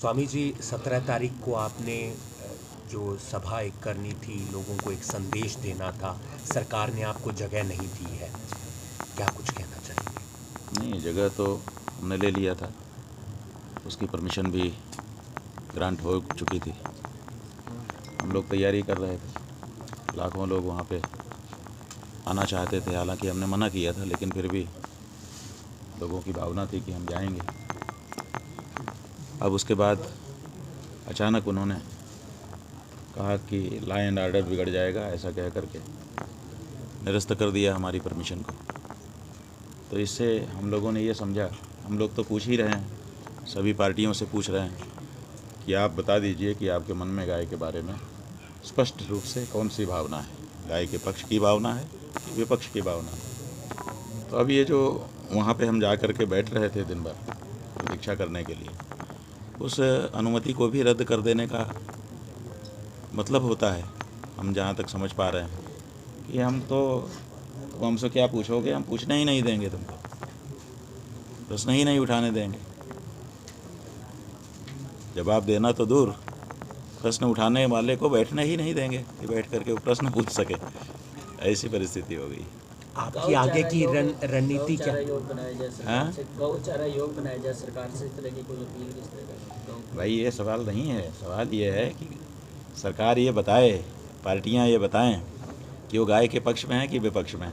स्वामी जी, 17 तारीख को आपने जो सभा एक करनी थी, लोगों को एक संदेश देना था, सरकार ने आपको जगह नहीं दी है, क्या कुछ कहना चाहेंगे? नहीं, जगह तो हमने ले लिया था, उसकी परमिशन भी ग्रांट हो चुकी थी। हम लोग तैयारी कर रहे थे, लाखों लोग वहाँ पे आना चाहते थे। हालांकि हमने मना किया था, लेकिन फिर भी लोगों की भावना थी कि हम जाएंगे। अब उसके बाद अचानक उन्होंने कहा कि लॉ एंड ऑर्डर बिगड़ जाएगा, ऐसा कह करके निरस्त कर दिया हमारी परमिशन को। तो इससे हम लोगों ने ये समझा, हम लोग तो पूछ ही रहे हैं, सभी पार्टियों से पूछ रहे हैं कि आप बता दीजिए कि आपके मन में गाय के बारे में स्पष्ट रूप से कौन सी भावना है, गाय के पक्ष की भावना है कि विपक्ष की भावना है। तो अब ये जो वहाँ पे हम जा कर के बैठ रहे थे दिन भर प्रतीक्षा करने के लिए, उस अनुमति को भी रद्द कर देने का मतलब होता है, हम जहाँ तक समझ पा रहे हैं, कि तुम हमसे क्या पूछोगे, हम पूछने ही नहीं देंगे तुमको, प्रश्न ही नहीं उठाने देंगे। जवाब देना तो दूर, प्रश्न उठाने वाले को बैठने ही नहीं देंगे कि बैठ करके वो प्रश्न पूछ सके। ऐसी परिस्थिति हो गई। आपकी आगे की रणनीति क्या? हाँ गौचारा योग बनाया जाए सरकार से, इस तरह की कोई अपील किस तरह का? भाई, ये सवाल नहीं है। सवाल ये है कि सरकार ये बताए, पार्टियां ये बताएं कि वो गाय के पक्ष में है कि विपक्ष में है।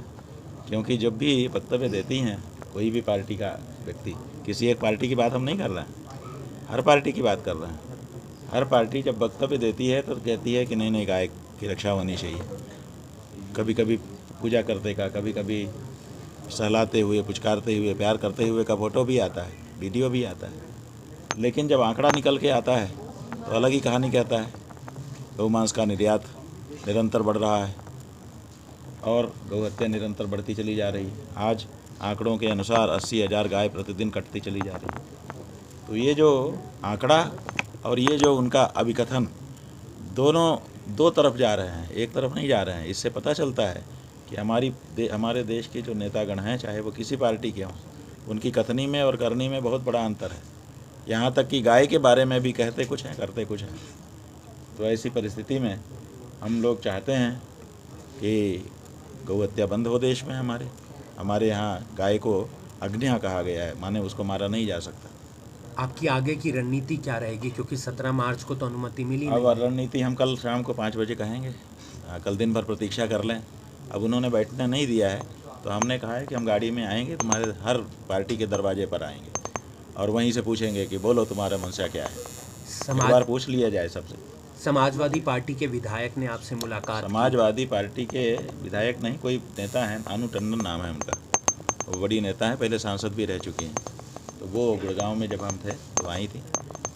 क्योंकि जब भी वक्तव्य देती हैं कोई भी पार्टी का व्यक्ति, किसी एक पार्टी की बात हम नहीं कर रहे हैं, हर पार्टी की बात कर रहे हैं। हर पार्टी जब वक्तव्य देती है तो कहती है कि नहीं नहीं, गाय की रक्षा होनी चाहिए। कभी कभी पूजा करते का, कभी कभी सहलाते हुए, पुचकारते हुए, प्यार करते हुए का फोटो भी आता है, वीडियो भी आता है। लेकिन जब आंकड़ा निकल के आता है तो अलग ही कहानी कहता है। गौ मांस का निर्यात निरंतर बढ़ रहा है और गौ हत्या निरंतर बढ़ती चली जा रही है। आज आंकड़ों के अनुसार 80,000 गाय प्रतिदिन कटती चली जा रही है। तो ये जो आंकड़ा और ये जो उनका अभिकथन, दोनों दो तरफ जा रहे हैं, एक तरफ नहीं जा रहे हैं। इससे पता चलता है कि हमारे देश के जो नेतागण हैं, चाहे वो किसी पार्टी के हों, उनकी कथनी में और करनी में बहुत बड़ा अंतर है। यहाँ तक कि गाय के बारे में भी कहते कुछ हैं, करते कुछ हैं। तो ऐसी परिस्थिति में हम लोग चाहते हैं कि गौ हत्या बंद हो देश में। हमारे यहाँ गाय को अग्न्या कहा गया है, माने उसको मारा नहीं जा सकता। आपकी आगे की रणनीति क्या रहेगी, क्योंकि 17 मार्च को तो अनुमति मिली अब नहीं? रणनीति हम कल शाम को 5 बजे कहेंगे। कल दिन भर प्रतीक्षा कर लें। अब उन्होंने बैठने नहीं दिया है, तो हमने कहा है कि हम गाड़ी में आएंगे, तुम्हारे हर पार्टी के दरवाजे पर आएंगे और वहीं से पूछेंगे कि बोलो तुम्हारा मंशा क्या है। एक बार पूछ लिया जाए सबसे। समाजवादी पार्टी के विधायक ने आपसे मुलाकात की? समाजवादी पार्टी के विधायक नहीं, कोई नेता है, अनु टंडन नाम है उनका। वो बड़ी नेता है, पहले सांसद भी रह चुकी हैं। तो वो गुड़गांव में जब हम थे तो आई थी।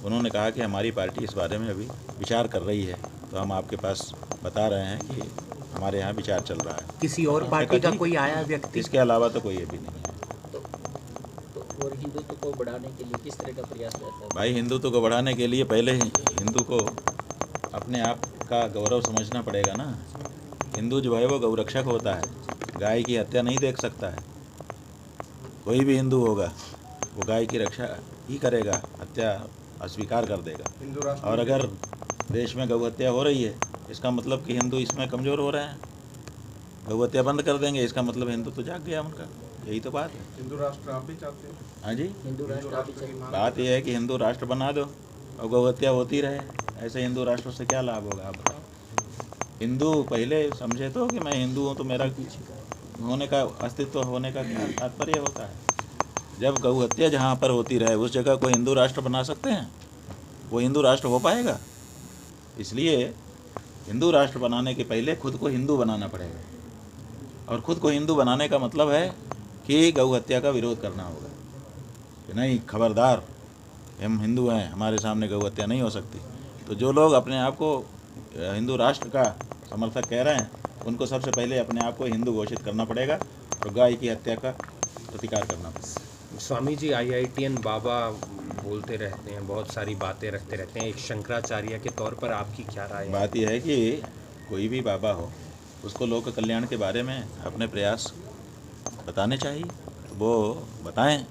उन्होंने कहा कि हमारी पार्टी इस बारे में अभी विचार कर रही है, तो हम आपके पास बता रहे हैं कि हमारे यहाँ विचार चल रहा है। किसी और पार्टी का कोई आया व्यक्ति? इसके अलावा तो कोई अभी नहीं है। तो और हिंदुत्व को बढ़ाने के लिए किस तरह का प्रयास रहता है? भाई, हिंदुत्व को बढ़ाने के लिए पहले हिंदू को अपने आप का गौरव समझना पड़ेगा ना। हिंदू जो है वो गौरक्षक होता है, गाय की हत्या नहीं देख सकता है। कोई भी हिंदू होगा वो गाय की रक्षा ही करेगा, हत्या अस्वीकार कर देगा। और अगर देश में गौ हत्या हो रही है, इसका मतलब कि हिंदू इसमें कमज़ोर हो रहे हैं। गौ हत्या बंद कर देंगे, इसका मतलब हिंदू तो जाग गया उनका। यही तो बात है। हिंदू राष्ट्र आप भी चाहते हैं? हाँ जी, हिंदू राष्ट्र आप ही चाहते? बात यह है कि हिंदू राष्ट्र बना दो और गौ हत्या होती रहे। ऐसे हिंदू राष्ट्र से क्या लाभ होगा, आप बताओ। हिंदू पहले समझे तो कि मैं हिंदू हूँ, तो मेरा होने का, अस्तित्व होने का क्या तात्पर्य होता है। जब गौ हत्या जहाँ पर होती रहे उस जगह को हिंदू राष्ट्र बना सकते हैं, वो हिंदू राष्ट्र हो पाएगा। इसलिए हिंदू राष्ट्र बनाने के पहले खुद को हिंदू बनाना पड़ेगा। और खुद को हिंदू बनाने का मतलब है कि गौ हत्या का विरोध करना होगा कि नहीं, खबरदार, हम हिंदू हैं, हमारे सामने गौ हत्या नहीं हो सकती। तो जो लोग अपने आप को हिंदू राष्ट्र का समर्थक कह रहे हैं, उनको सबसे पहले अपने आप को हिंदू घोषित करना पड़ेगा और गाय की हत्या का प्रतिकार करना पड़ेगा। स्वामी जी, IITN बाबा बोलते रहते हैं, बहुत सारी बातें रखते रहते हैं, एक शंकराचार्य के तौर पर आपकी क्या राय है? बात यह है कि कोई भी बाबा हो, उसको लोक कल्याण के बारे में अपने प्रयास बताने चाहिए। वो बताएं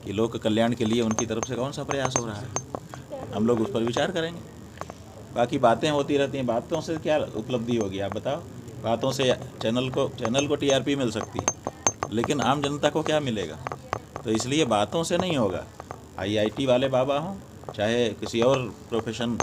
कि लोक कल्याण के लिए उनकी तरफ से कौन सा प्रयास हो रहा है। हम लोग उस पर विचार करेंगे। बाकी बातें होती रहती हैं, बातों से क्या उपलब्धि होगी आप बताओ? बातों से चैनल को टीआरपी मिल सकती है, लेकिन आम जनता को क्या मिलेगा? तो इसलिए बातों से नहीं होगा। आईआईटी वाले बाबा हों, चाहे किसी और प्रोफेशन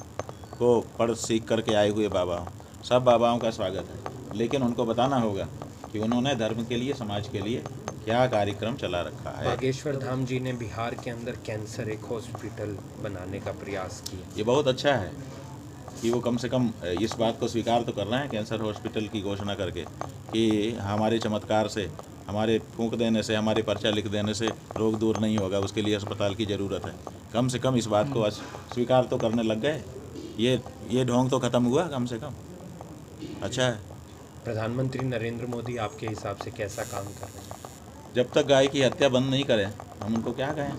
को पढ़ सीख करके आए हुए बाबा हों, सब बाबाओं का स्वागत है, लेकिन उनको बताना होगा कि उन्होंने धर्म के लिए, समाज के लिए क्या कार्यक्रम चला रखा है। बागेश्वर धाम जी ने बिहार के अंदर कैंसर एक हॉस्पिटल बनाने का प्रयास किया। ये बहुत अच्छा है कि वो कम से कम इस बात को स्वीकार तो कर रहे हैं कैंसर हॉस्पिटल की घोषणा करके कि हमारे चमत्कार से, हमारे फूंक देने से, हमारे पर्चा लिख देने से रोग दूर नहीं होगा, उसके लिए अस्पताल की ज़रूरत है। कम से कम इस बात को स्वीकार तो करने लग गए। ये ढोंग तो ख़त्म हुआ कम से कम। अच्छा है। प्रधानमंत्री नरेंद्र मोदी आपके हिसाब से कैसा काम कर रहे हैं? जब तक गाय की हत्या बंद नहीं करें, हम उनको क्या कहें?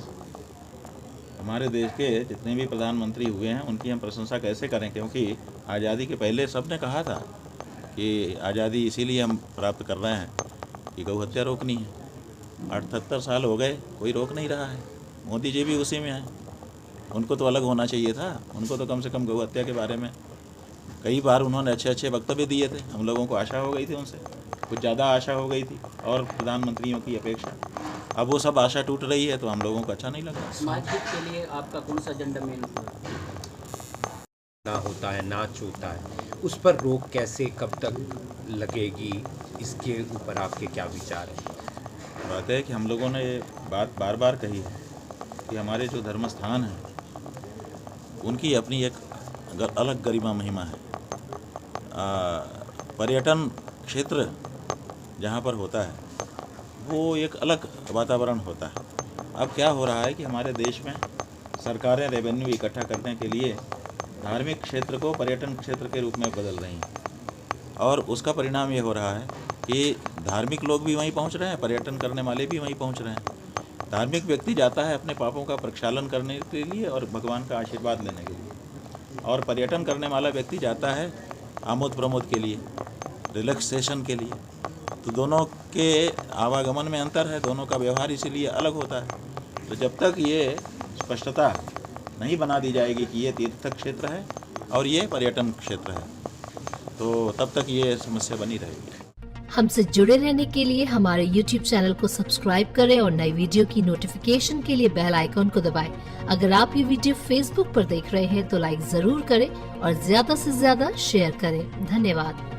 हमारे देश के जितने भी प्रधानमंत्री हुए हैं उनकी हम प्रशंसा कैसे करें? क्योंकि आज़ादी के पहले सब ने कहा था कि आज़ादी इसीलिए हम प्राप्त कर रहे हैं कि गौ हत्या रोकनी है। 78 साल हो गए, कोई रोक नहीं रहा है। मोदी जी भी उसी में हैं। उनको तो अलग होना चाहिए था। उनको तो कम से कम गौ हत्या के बारे में कई बार उन्होंने अच्छे अच्छे वक्तव्य दिए थे। हम लोगों को आशा हो गई थी उनसे, कुछ ज़्यादा आशा हो गई थी और प्रधानमंत्रियों की अपेक्षा। अब वो सब आशा टूट रही है तो हम लोगों को अच्छा नहीं लग रहा। समाज हित के लिए आपका कौन सा एजेंडा मेन ना होता है, नाच होता है, उस पर रोक कैसे, कब तक लगेगी, इसके ऊपर आपके क्या विचार हैं? बात है कि हम लोगों ने ये बात बार बार कही है कि हमारे जो धर्म स्थान हैं उनकी अपनी एक अलग गरिमा महिमा है। पर्यटन क्षेत्र जहाँ पर होता है वो एक अलग वातावरण होता है। अब क्या हो रहा है कि हमारे देश में सरकारें रेवेन्यू इकट्ठा करने के लिए धार्मिक क्षेत्र को पर्यटन क्षेत्र के रूप में बदल रही हैं, और उसका परिणाम ये हो रहा है कि धार्मिक लोग भी वहीं पहुंच रहे हैं, पर्यटन करने वाले भी वहीं पहुंच रहे हैं। धार्मिक व्यक्ति जाता है अपने पापों का प्रक्षालन करने के लिए और भगवान का आशीर्वाद लेने के लिए, और पर्यटन करने वाला व्यक्ति जाता है आमोद प्रमोद के लिए, रिलैक्सेशन के लिए। तो दोनों के आवागमन में अंतर है, दोनों का व्यवहार इसीलिए अलग होता है। तो जब तक ये स्पष्टता नहीं बना दी जाएगी कि ये तीर्थ क्षेत्र है और ये पर्यटन क्षेत्र है, तो तब तक ये समस्या बनी रहेगी। हमसे जुड़े रहने के लिए हमारे YouTube चैनल को सब्सक्राइब करें और नई वीडियो की नोटिफिकेशन के लिए बेल आइकॉन को दबाएं। अगर आप ये वीडियो Facebook पर देख रहे हैं तो लाइक जरूर करें और ज्यादा से ज्यादा शेयर करें। धन्यवाद।